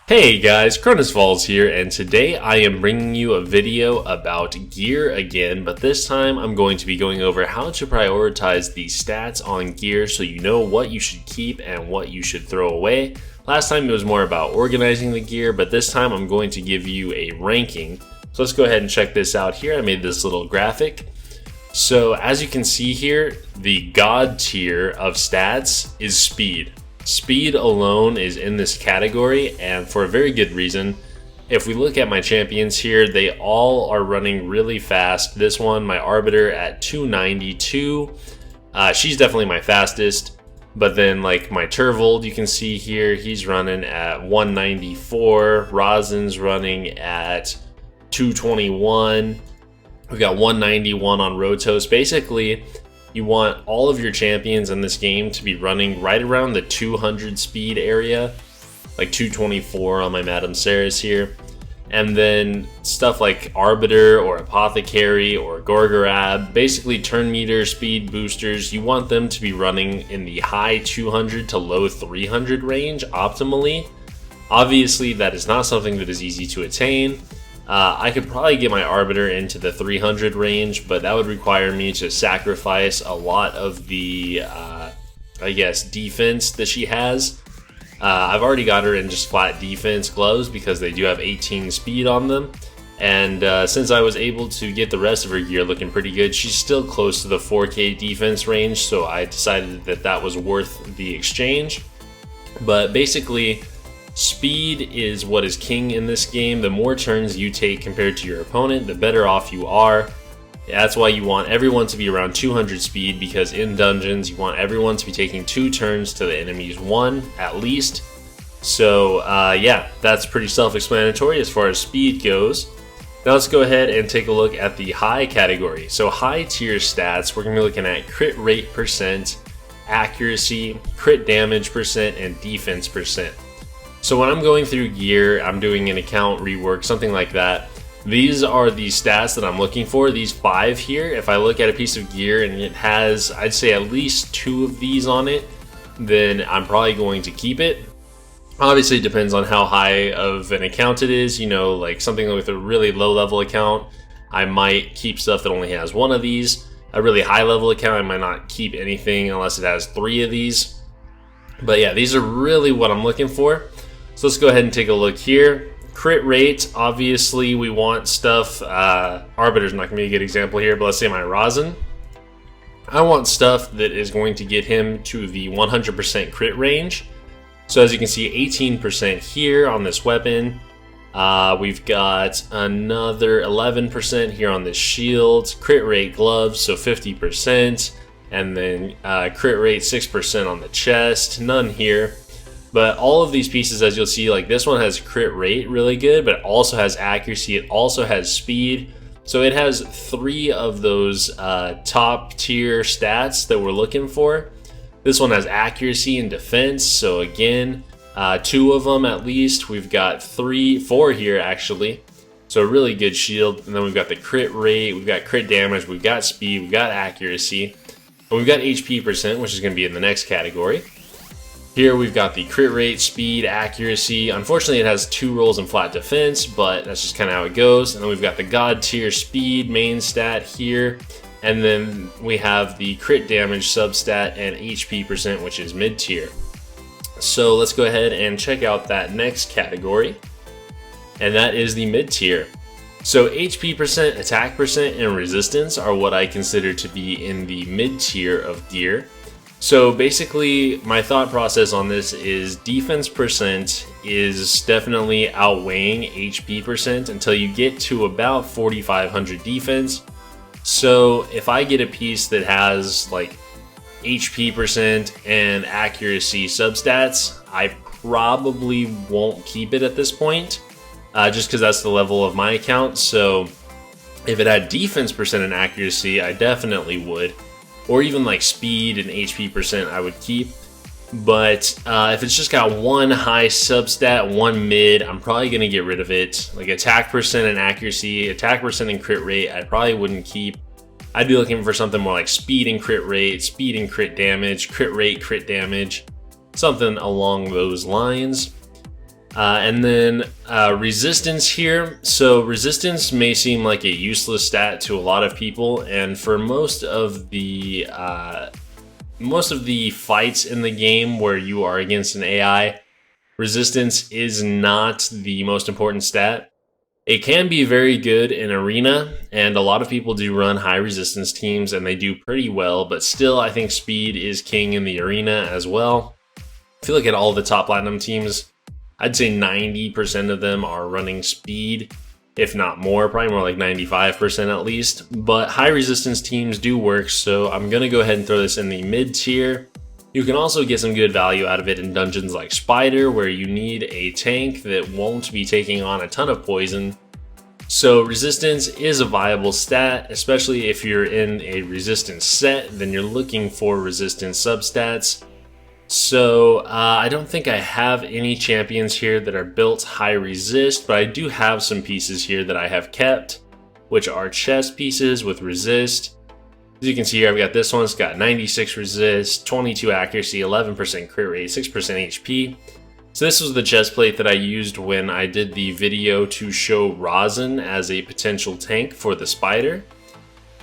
Hey guys, Cronus Falls here, and today I am bringing you a video about gear again, but this time I'm going to be going over how to prioritize the stats on gear so you know what you should keep and what you should throw away. Last time it was more about organizing the gear, but this time I'm going to give you a ranking. So let's go ahead and check this out here. I made this little graphic. So as you can see here, the God tier of stats is speed. Speed alone is in this category, and for a very good reason. If we look at my champions here, they all are running really fast. This one, my Arbiter at 292, she's definitely my fastest. But then like my Turvold, you can see here, he's running at 194. Rosin's running at 221. We've got 191 on Rotos. Basically, you want all of your champions in this game to be running right around the 200 speed area, like 224 on my Madame Ceres here. And then stuff like Arbiter or Apothecary or Gorgorab, basically turn meter speed boosters, you want them to be running in the high 200 to low 300 range optimally. Obviously, that is not something that is easy to attain. I could probably get my Arbiter into the 300 range, but that would require me to sacrifice a lot of the, I guess, defense that she has. I've already got her in just flat defense gloves because they do have 18 speed on them. And since I was able to get the rest of her gear looking pretty good, she's still close to the 4K defense range, so I decided that that was worth the exchange. But basically, speed is what is king in this game. The more turns you take compared to your opponent, the better off you are. That's why you want everyone to be around 200 speed, because in dungeons you want everyone to be taking 2 turns to the enemy's 1 at least. So yeah, that's pretty self-explanatory as far as speed goes. Now let's go ahead and take a look at the high category. So high tier stats, we're going to be looking at crit rate percent, accuracy, crit damage percent, and defense percent. So when I'm going through gear, I'm doing an account rework, something like that. These are the stats that I'm looking for, these 5 here. If I look at a piece of gear and it has, I'd say at least 2 of these on it, then I'm probably going to keep it. Obviously it depends on how high of an account it is. You know, like something with a really low level account, I might keep stuff that only has 1 of these. A really high level account, I might not keep anything unless it has 3 of these. But yeah, these are really what I'm looking for. So let's go ahead and take a look here. Crit rate, obviously we want stuff, Arbiter's not going to be a good example here, but let's say my Rosin. I want stuff that is going to get him to the 100% crit range. So as you can see, 18% here on this weapon. We've got another 11% here on this shield. Crit rate gloves, so 50%. And then crit rate 6% on the chest, none here. But all of these pieces, as you'll see, like this one has crit rate really good, but it also has accuracy, it also has speed. So it has 3 of those top tier stats that we're looking for. This one has accuracy and defense, so again, 2 of them at least. We've got 4 here actually. So a really good shield. And then we've got the crit rate, we've got crit damage, we've got speed, we've got accuracy. And we've got HP percent, which is going to be in the next category. Here we've got the crit rate, speed, accuracy. Unfortunately, it has 2 rolls in flat defense, but that's just kind of how it goes. And then we've got the God tier speed main stat here. And then we have the crit damage substat and HP percent, which is mid tier. So let's go ahead and check out that next category. And that is the mid tier. So HP percent, attack percent, and resistance are what I consider to be in the mid tier of gear. So basically, my thought process on this is defense percent is definitely outweighing HP percent until you get to about 4,500 defense. So if I get a piece that has like HP percent and accuracy substats, I probably won't keep it at this point, just because that's the level of my account. So if it had defense percent and accuracy, I definitely would. Or even like speed and HP percent I would keep. But if it's just got 1 high substat, 1 mid, I'm probably going to get rid of it. Like attack percent and accuracy, attack percent and crit rate, I probably wouldn't keep. I'd be looking for something more like speed and crit rate, speed and crit damage, crit rate, crit damage, something along those lines. And then resistance here. So resistance may seem like a useless stat to a lot of people, and for most of the fights in the game where you are against an AI, resistance is not the most important stat. It can be very good in arena, and a lot of people do run high resistance teams and they do pretty well, but still I think speed is king in the arena as well. If you look at all the top platinum teams, I'd say 90% of them are running speed, if not more, probably more like 95% at least. But high resistance teams do work, so I'm going to go ahead and throw this in the mid tier. You can also get some good value out of it in dungeons like Spider, where you need a tank that won't be taking on a ton of poison. So resistance is a viable stat, especially if you're in a resistance set, then you're looking for resistance substats. So I don't think I have any champions here that are built high resist, but I do have some pieces here that I have kept, which are chest pieces with resist. As you can see here, I've got this one. It's got 96 resist, 22 accuracy, 11% crit rate, 6% HP. So this was the chest plate that I used when I did the video to show Rosin as a potential tank for the Spider.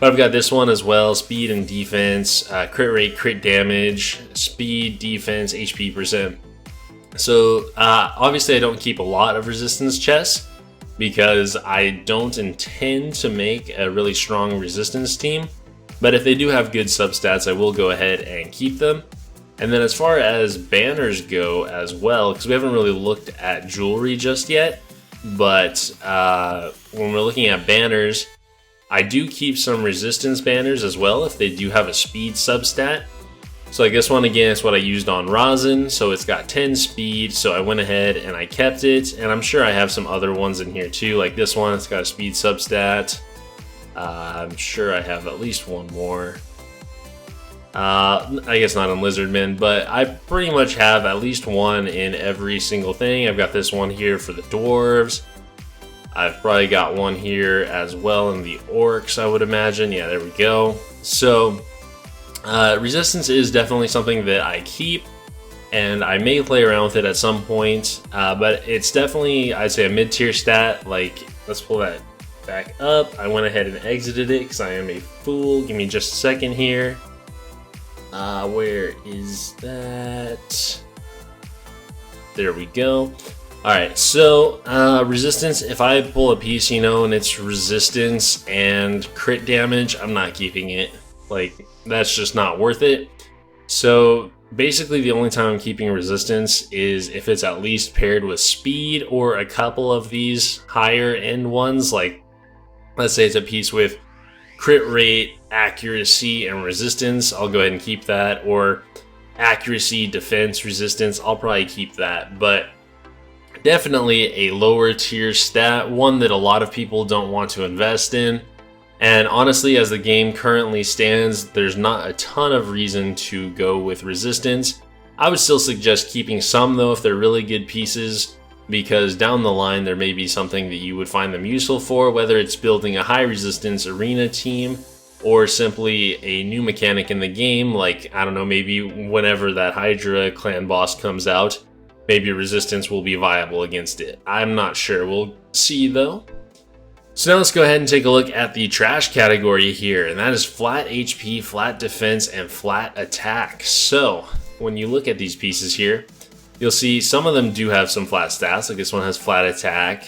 But I've got this one as well, speed and defense, crit rate, crit damage, speed, defense, HP percent. So obviously I don't keep a lot of resistance chests because I don't intend to make a really strong resistance team. But if they do have good substats, I will go ahead and keep them. And then as far as banners go as well, because we haven't really looked at jewelry just yet, but when we're looking at banners, I do keep some resistance banners as well if they do have a speed substat. So like this one again is what I used on Rosin, so it's got 10 speed, so I went ahead and I kept it. And I'm sure I have some other ones in here too, like this one, it's got a speed substat. I'm sure I have at least one more. I guess not on Lizardmen, but I pretty much have at least one in every single thing. I've got this one here for the dwarves. I've probably got one here as well in the orcs, I would imagine. Yeah, there we go. So resistance is definitely something that I keep, and I may play around with it at some point, but it's definitely, I'd say, a mid-tier stat. Like, let's pull that back up. I went ahead and exited it because I am a fool. Give me just a second here. Where is that? There we go. Alright, so resistance, if I pull a piece, you know, and it's resistance and crit damage, I'm not keeping it. Like, that's just not worth it. So basically the only time I'm keeping resistance is if it's at least paired with speed or a couple of these higher end ones. Like, let's say it's a piece with crit rate, accuracy, and resistance, I'll go ahead and keep that. Or accuracy, defense, resistance, I'll probably keep that. But definitely a lower tier stat, one that a lot of people don't want to invest in. And honestly, as the game currently stands, there's not a ton of reason to go with resistance. I would still suggest keeping some though if they're really good pieces, because down the line there may be something that you would find them useful for, whether it's building a high resistance arena team or simply a new mechanic in the game, like, I don't know, maybe whenever that Hydra clan boss comes out, maybe resistance will be viable against it. I'm not sure, we'll see though. So now let's go ahead and take a look at the trash category here, and that is flat HP, flat defense, and flat attack. So when you look at these pieces here, you'll see some of them do have some flat stats, like this one has flat attack.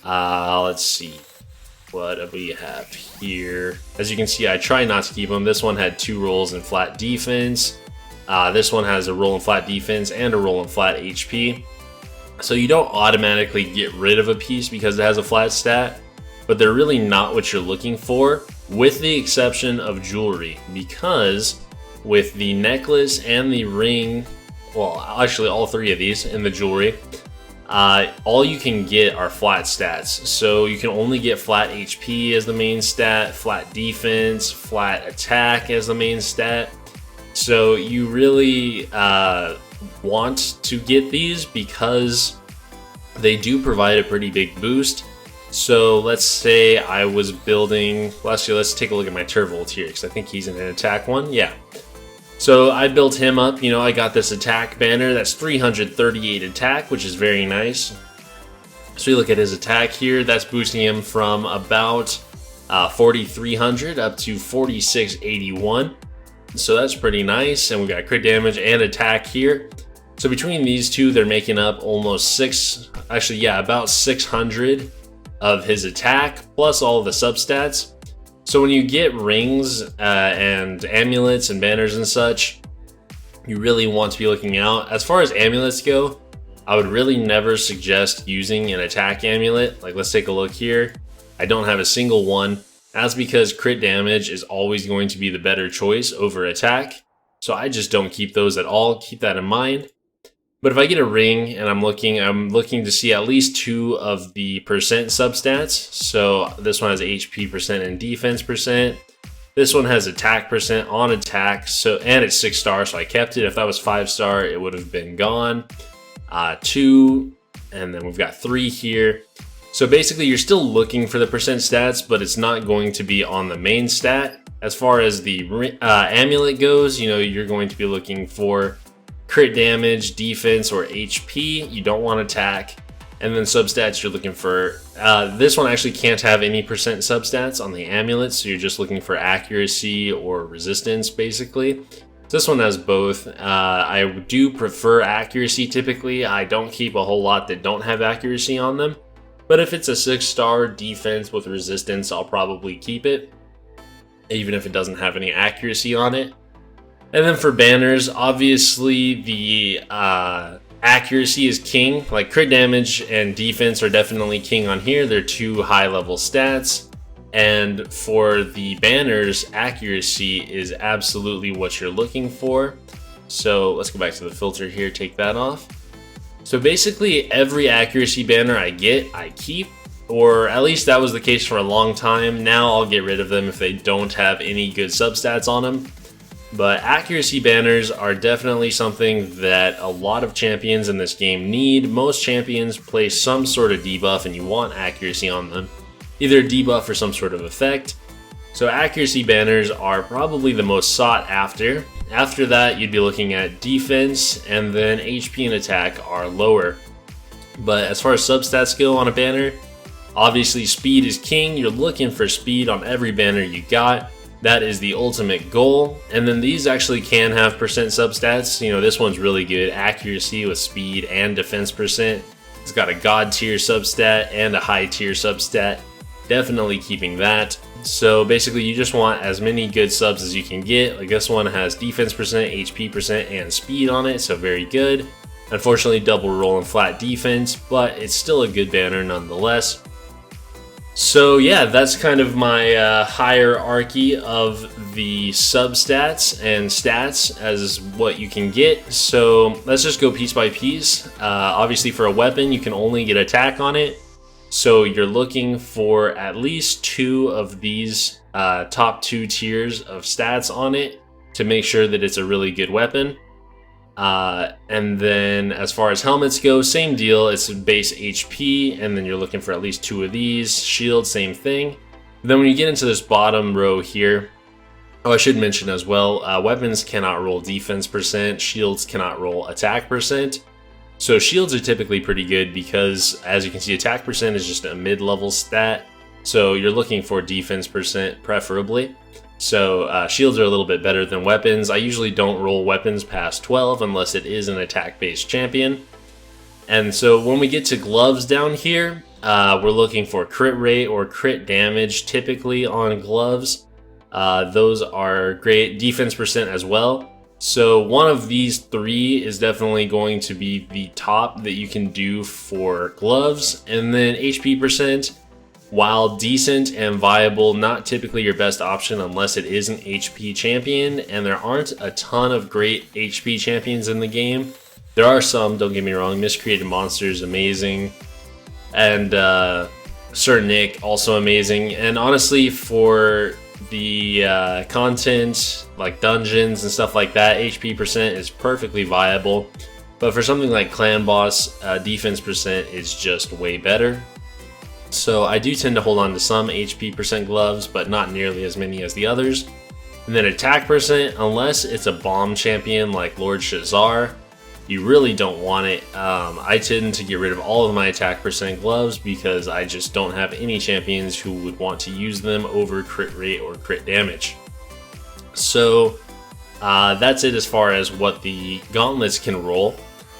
Let's see, what do we have here? As you can see, I try not to keep them. This one had 2 rolls in flat defense. This one has a roll in flat defense and a roll in flat HP. So you don't automatically get rid of a piece because it has a flat stat, but they're really not what you're looking for, with the exception of jewelry, because with the necklace and the ring, well, actually all 3 of these in the jewelry, all you can get are flat stats. So you can only get flat HP as the main stat, flat defense, flat attack as the main stat. So you really want to get these because they do provide a pretty big boost. So let's say I was building, well, actually let's take a look at my Turvold here, because I think he's in an attack one. Yeah. So I built him up, you know, I got this attack banner that's 338 attack, which is very nice. So you look at his attack here, that's boosting him from about 4,300 up to 4,681. So that's pretty nice, and we got crit damage and attack here. So between these two, they're making up almost about 600 of his attack, plus all of the substats. So when you get rings and amulets and banners and such, you really want to be looking out. As far as amulets go, I would really never suggest using an attack amulet. Like, let's take a look here. I don't have a single one. That's because crit damage is always going to be the better choice over attack. So I just don't keep those at all. Keep that in mind. But if I get a ring and I'm looking to see at least 2 of the percent substats. So this one has HP percent and defense percent. This one has attack percent on attack. And it's 6-star, so I kept it. If that was 5-star, it would have been gone. 2, and then we've got 3 here. So basically you're still looking for the percent stats, but it's not going to be on the main stat. As far as the amulet goes, you know, you're going to be looking for crit damage, defense, or HP. You don't want attack. And then substats, you're looking for, this one actually can't have any percent substats on the amulet, so you're just looking for accuracy or resistance basically. This one has both. I do prefer accuracy typically. I don't keep a whole lot that don't have accuracy on them. But if it's a 6-star defense with resistance, I'll probably keep it, even if it doesn't have any accuracy on it. And then for banners, obviously the accuracy is king. Like crit damage and defense are definitely king on here. They're 2 high-level stats. And for the banners, accuracy is absolutely what you're looking for. So let's go back to the filter here, take that off. So basically every accuracy banner I get, I keep, or at least that was the case for a long time. Now I'll get rid of them if they don't have any good substats on them. But accuracy banners are definitely something that a lot of champions in this game need. Most champions play some sort of debuff and you want accuracy on them. Either a debuff or some sort of effect. So accuracy banners are probably the most sought after. After that, you'd be looking at defense, and then HP and attack are lower. But as far as substats go on a banner, obviously speed is king. You're looking for speed on every banner you got. That is the ultimate goal. And then these actually can have percent substats. You know, this one's really good. Accuracy with speed and defense percent. It's got a god tier substat and a high tier substat. Definitely keeping that. So basically you just want as many good subs as you can get. Like this one has defense percent, HP percent, and speed on it, so very good. Unfortunately double roll and flat defense, but it's still a good banner nonetheless. So yeah, that's kind of my hierarchy of the substats and stats as what you can get. So let's just go piece by piece. Obviously for a weapon you can only get attack on it. So you're looking for at least 2 of these top 2 tiers of stats on it to make sure that it's a really good weapon. And then as far as helmets go, same deal. It's base HP, and then you're looking for at least 2 of these. Shield, same thing. Then when you get into this bottom row here, oh, I should mention as well, weapons cannot roll defense percent, shields cannot roll attack percent. So shields are typically pretty good because, as you can see, attack percent is just a mid-level stat. So you're looking for defense percent preferably. So shields are a little bit better than weapons. I usually don't roll weapons past 12 unless it is an attack-based champion. And so when we get to gloves down here, we're looking for crit rate or crit damage typically on gloves. Those are great. Defense percent as well. So one of these 3 is definitely going to be the top that you can do for gloves. And then HP percent, while decent and viable, not typically your best option unless it is an HP champion. And there aren't a ton of great HP champions in the game. There are some, don't get me wrong. Miscreated Monsters, amazing. And Sir Nick, also amazing. And honestly, for the content like dungeons and stuff like that, HP percent is perfectly viable. But for something like Clan Boss, defense percent is just way better. So I do tend to hold on to some HP percent gloves, but not nearly as many as the others. And then attack percent, unless it's a bomb champion like Lord Shazar, you really don't want it. I tend to get rid of all of my attack percent gloves because I just don't have any champions who would want to use them over crit rate or crit damage. So that's it as far as what the gauntlets can roll.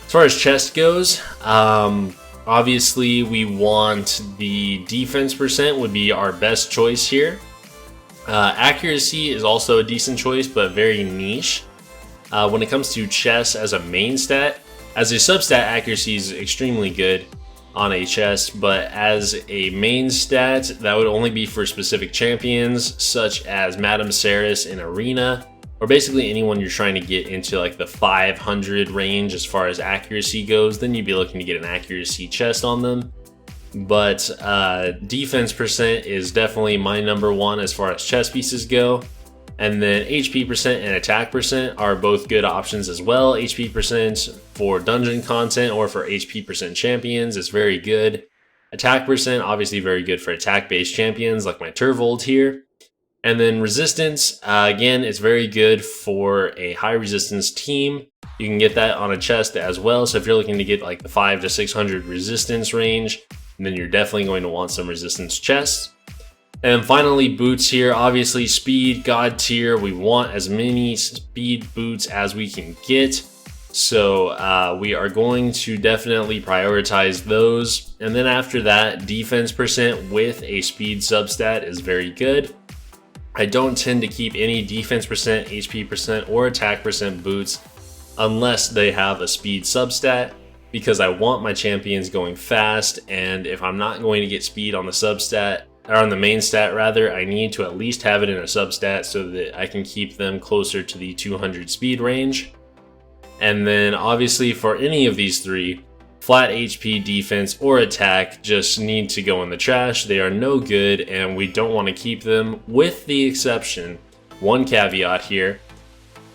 As far as chest goes, obviously we want the defense percent would be our best choice here. Accuracy is also a decent choice, but very niche. When it comes to chest as a main stat, as a substat, accuracy is extremely good on a chest, but as a main stat, that would only be for specific champions, such as Madame Saris in Arena, or basically anyone you're trying to get into like the 500 range as far as accuracy goes. Then you'd be looking to get an accuracy chest on them. But defense percent is definitely my number one as far as chest pieces go. And then HP percent and attack percent are both good options as well. HP percent for dungeon content or for HP percent champions is very good. Attack percent, obviously very good for attack based champions like my Turvold here. And then resistance, again, it's very good for a high resistance team. You can get that on a chest as well. So if you're looking to get like the 500 to 600 resistance range, then you're definitely going to want some resistance chests. And finally, boots here. Obviously, speed, god tier. We want as many speed boots as we can get. So we are going to definitely prioritize those. And then after that, defense percent with a speed substat is very good. I don't tend to keep any defense percent, HP percent, or attack percent boots unless they have a speed substat, because I want my champions going fast. And if I'm not going to get speed on the substat, or on the main stat rather, I need to at least have it in a substat so that I can keep them closer to the 200 speed range. And then obviously for any of these three, flat HP, defense, or attack just need to go in the trash. They are no good and we don't want to keep them, with the exception, one caveat here.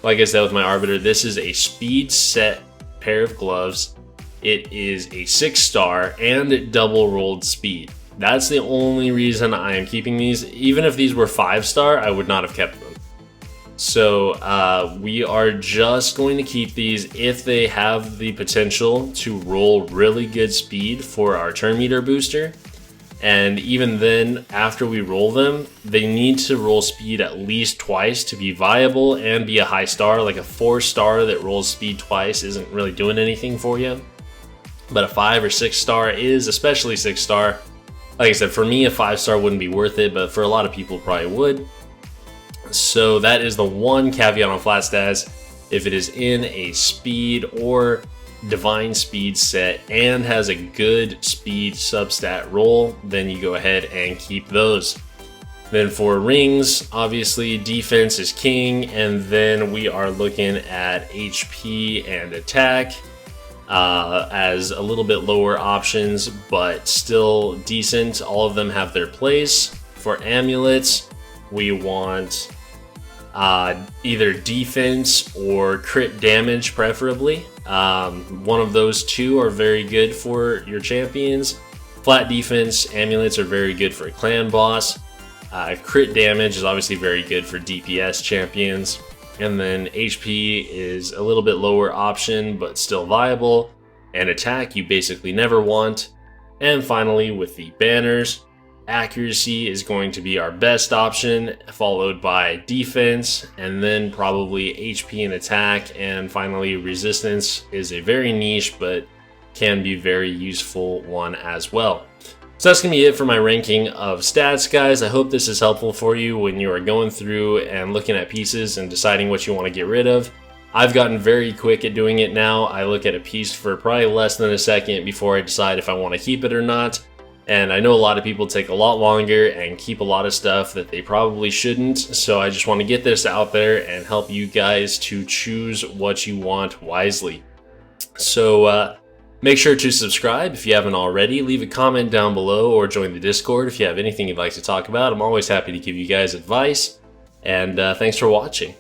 Like I said with my Arbiter, this is a speed set pair of gloves. It is a 6-star and double rolled speed. That's the only reason I am keeping these. Even if these were 5-star, I would not have kept them. So we are just going to keep these if they have the potential to roll really good speed for our turn meter booster. And even then, after we roll them, they need to roll speed at least twice to be viable and be a high star. Like a 4-star that rolls speed twice isn't really doing anything for you. But a 5 or 6-star is, especially 6-star. Like I said, for me, a 5-star wouldn't be worth it, but for a lot of people, probably would. So that is the one caveat on flat stats. If it is in a speed or divine speed set and has a good speed substat roll, then you go ahead and keep those. Then for rings, obviously defense is king, and then we are looking at HP and attack as a little bit lower options, but still decent. All of them have their place. For amulets, we want either defense or crit damage, preferably. One of those two are very good for your champions. Flat defense amulets are very good for a clan boss. Crit damage is obviously very good for DPS champions. And then HP is a little bit lower option, but still viable. And attack you basically never want. And finally, with the banners, accuracy is going to be our best option, followed by defense, and then probably HP and attack. And finally, resistance is a very niche, but can be very useful one as well. So that's going to be it for my ranking of stats, guys. I hope this is helpful for you when you are going through and looking at pieces and deciding what you want to get rid of. I've gotten very quick at doing it now. I look at a piece for probably less than a second before I decide if I want to keep it or not. And I know a lot of people take a lot longer and keep a lot of stuff that they probably shouldn't. So I just want to get this out there and help you guys to choose what you want wisely. So, make sure to subscribe if you haven't already. Leave a comment down below or join the Discord if you have anything you'd like to talk about. I'm always happy to give you guys advice. And thanks for watching.